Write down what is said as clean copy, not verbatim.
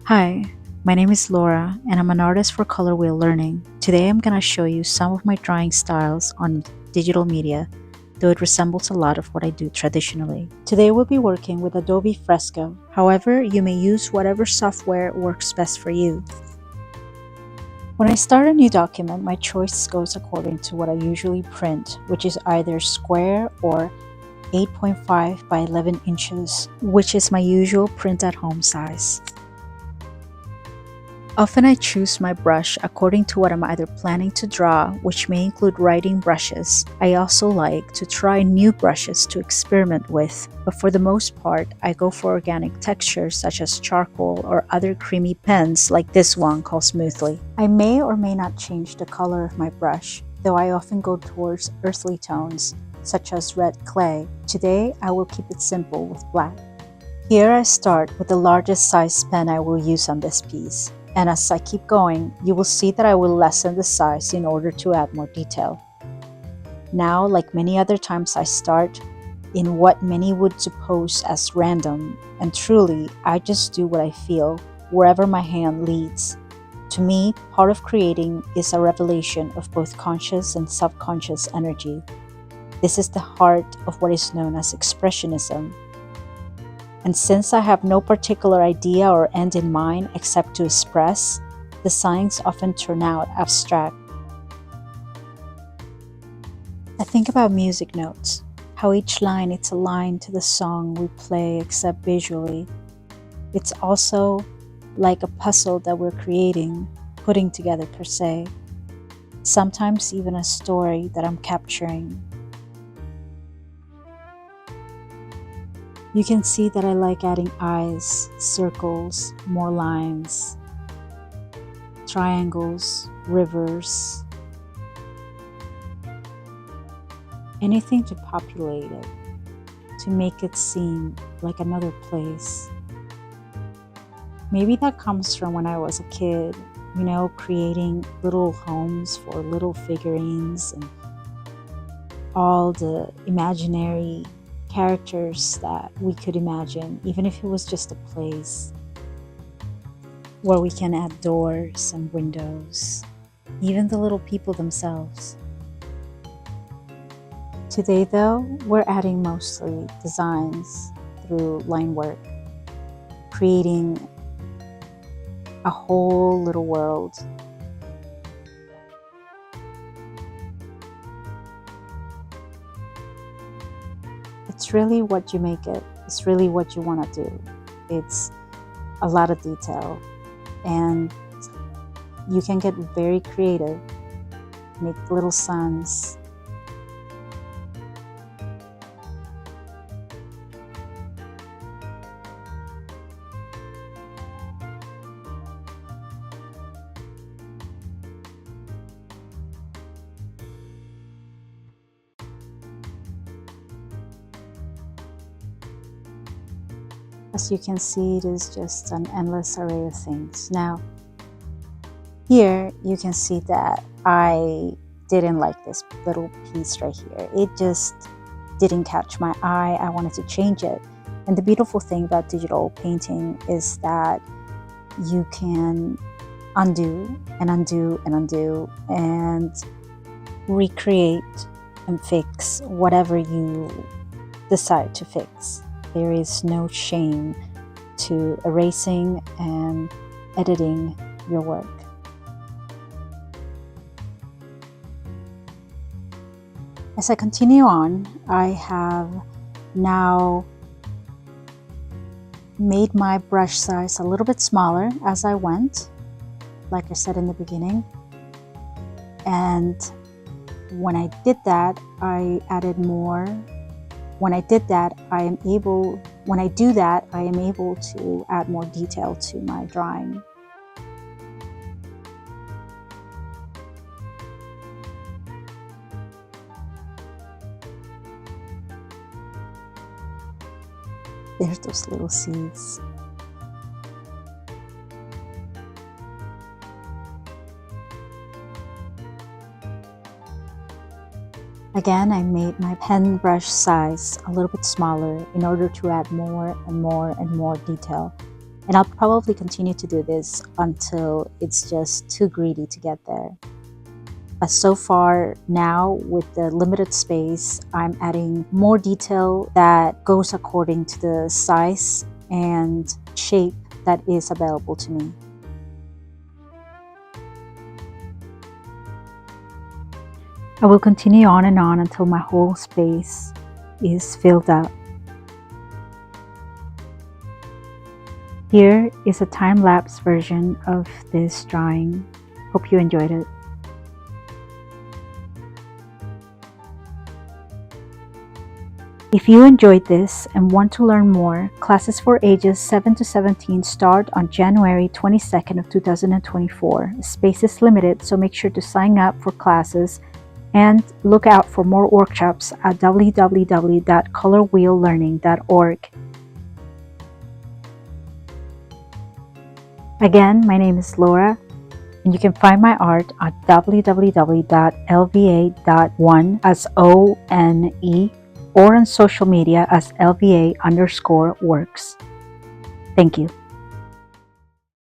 Hi, my name is Laura and I'm an artist for Color Wheel Learning. Today I'm going to show you some of my drawing styles on digital media, though it resembles a lot of what I do traditionally. Today we'll be working with Adobe Fresco. However, you may use whatever software works best for you. When I start a new document, my choice goes according to what I usually print, which is either square or 8.5 by 11 inches, which is my usual print at home size. Often I choose my brush according to what I'm either planning to draw, which may include writing brushes. I also like to try new brushes to experiment with, but for the most part, I go for organic textures such as charcoal or other creamy pens like this one called Smoothly. I may or may not change the color of my brush, though I often go towards earthly tones, such as red clay. Today, I will keep it simple with black. Here I start with the largest size pen I will use on this piece. And as I keep going, you will see that I will lessen the size in order to add more detail. Now, like many other times, I start in what many would suppose as random, and truly, I just do what I feel, wherever my hand leads. To me, part of creating is a revelation of both conscious and subconscious energy. This is the heart of what is known as expressionism. And since I have no particular idea or end in mind except to express, the signs often turn out abstract. I think about music notes, how each line is aligned to the song we play except visually. It's also like a puzzle that we're creating, putting together per se. Sometimes even a story that I'm capturing. You can see that I like adding eyes, circles, more lines, triangles, rivers, anything to populate it, to make it seem like another place. Maybe that comes from when I was a kid, creating little homes for little figurines and all the imaginary characters that we could imagine, even if it was just a place where we can add doors and windows, even the little people themselves. Today though, we're adding mostly designs through line work, creating a whole little world. It's really what you make it. It's really what you want to do. It's a lot of detail, and you can get very creative, make little suns. As you can see, it is just an endless array of things. Now, here you can see that I didn't like this little piece right here. It just didn't catch my eye. I wanted to change it. And the beautiful thing about digital painting is that you can undo and undo and undo and recreate and fix whatever you decide to fix. There is no shame to erasing and editing your work. As I continue on, I have now made my brush size a little bit smaller as I went, like I said in the beginning. And when I did that, I added more. When I do that, I am able to add more detail to my drawing. There's those little seeds. Again, I made my pen brush size a little bit smaller in order to add more and more and more detail. And I'll probably continue to do this until it's just too greedy to get there. But so far now, with the limited space, I'm adding more detail that goes according to the size and shape that is available to me. I will continue on and on until my whole space is filled up. Here is a time-lapse version of this drawing. Hope you enjoyed it. If you enjoyed this and want to learn more, classes for ages 7 to 17 start on January 22nd of 2024. Space is limited, so make sure to sign up for classes and look out for more workshops at www.colorwheellearning.org. Again, my name is Laura, and you can find my art at www.lva.one as ONE or on social media as LVA_works. Thank you.